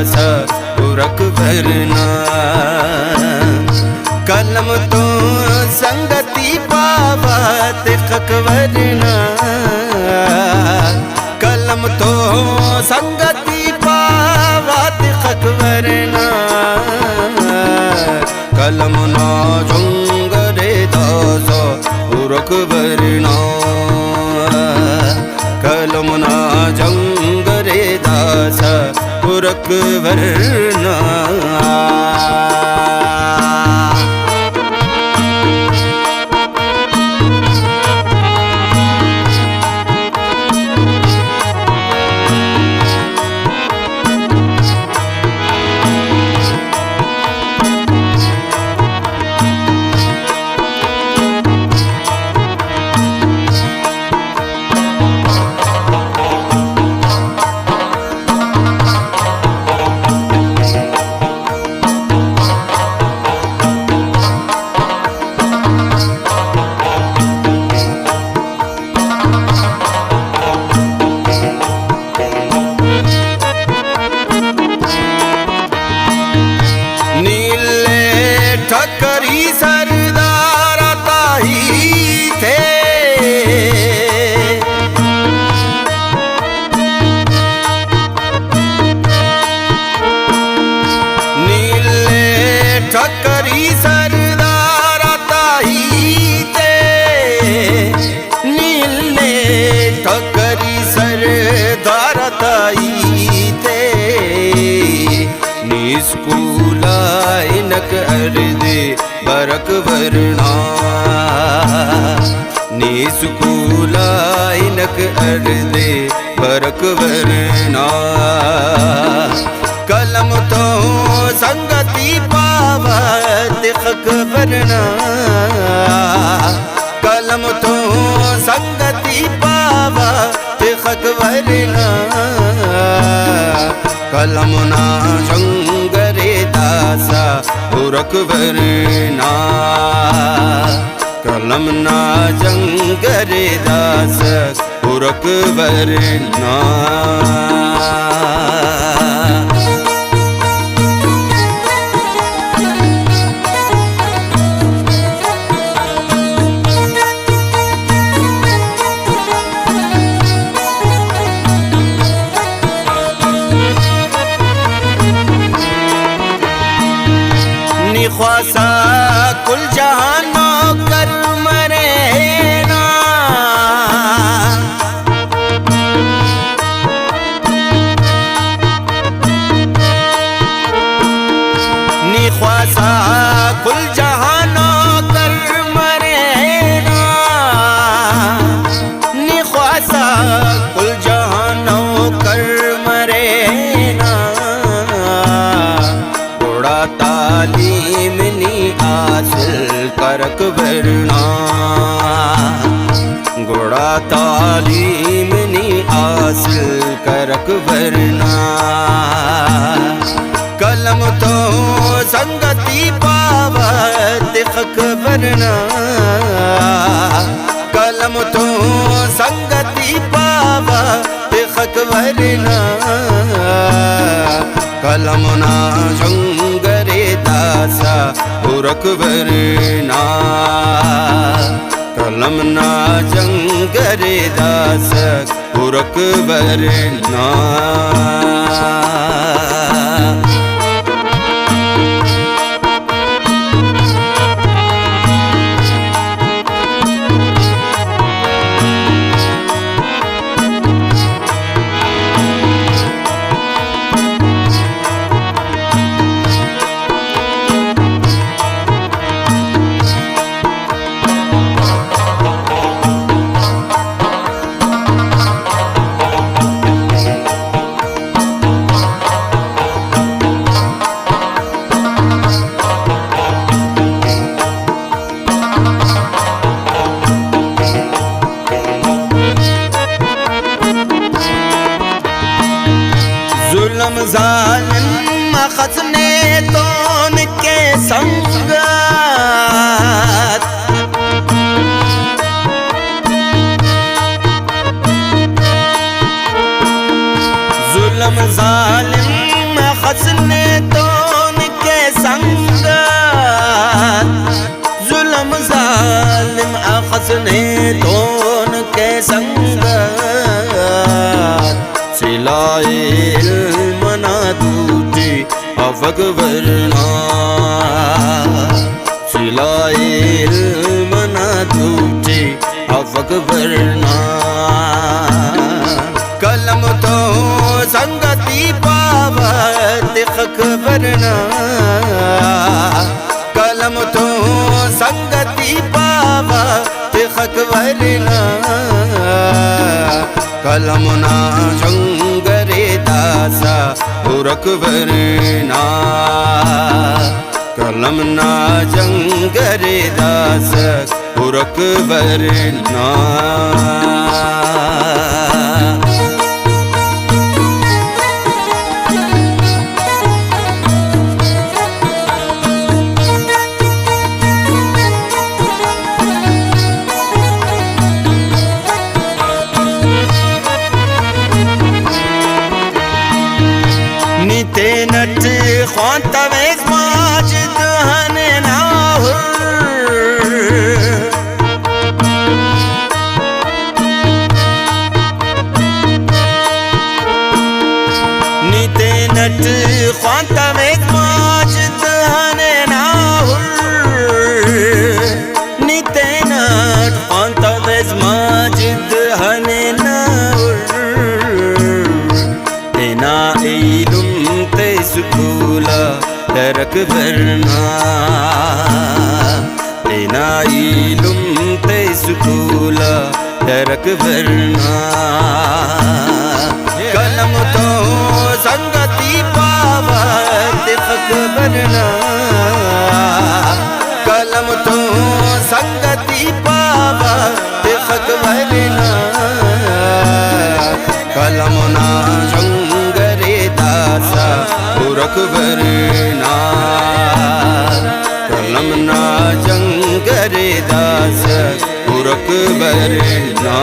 दासा पुरख भरना। कलम तो संगति पावत खकवरना। कलम तो संगति पावत खकवरना। कलम ना जंगरे दासा पुरख भरना। कलम ना जंगरे दासा पुरख भरना। ठक्करी सरदार ताही थे। नीले ठक्करी सरदार ताही थे। नीले ठक्करी सरदार ताही थे। निस्कूला इनक अर्दे बरक भरना। निस्कूला इनक अर्दे बरक भरना। कलम तो संगति पावत खक भरना। कलम तो संगति पावत खक भरना। कलम ना जंगरे दासा पुरख भरना। कलम ना जंगरे दासा पुरख भरना। ख्वासा कुल जहानो कर मरेना। नी ख्वासा कुल जहानो कर मरेना। नी ख्वासा कुल जहानो कर मरेना। घोड़ा तालीम नी हासिल करक भरना। घोड़ा तालीम नी हासिल करक भरना। कलम तो संगति पावत खक भरना। कलम तो संगति पावत खक भरना। कलम ना जंगरे दासा पुरख भरना। कलम ना जंगरे दासा पुरख भरना। जुल्म जालिम खसने तो उनके संगत। जुल्म जालिम आफक वरना सिलाए इल्म न टूटे आफक वरना कलम तो संगति पावत खक वरना कलम तो संगति पावत खक वरना कलम ना जंगरे दासा उरक वरना कलम ना जंगरे दास उरक वरना नीते नट ख्वांता वेज माजिद हने नाहुर नीते नट ख्वांता वेज माजिद हने नाहुर नीते नट ख्वांता वेज माजिद हने नाहुर तेना इल्म ते सुकूला तरक वरना तेना इल्म ते सुकूला तरक वरना कलम तो संगति पावत खक वरना कलम तो संगति पावत खक वरना कलम ना जंगरे दासा उरक वरना कलम ना जंगरे दास उरक वरना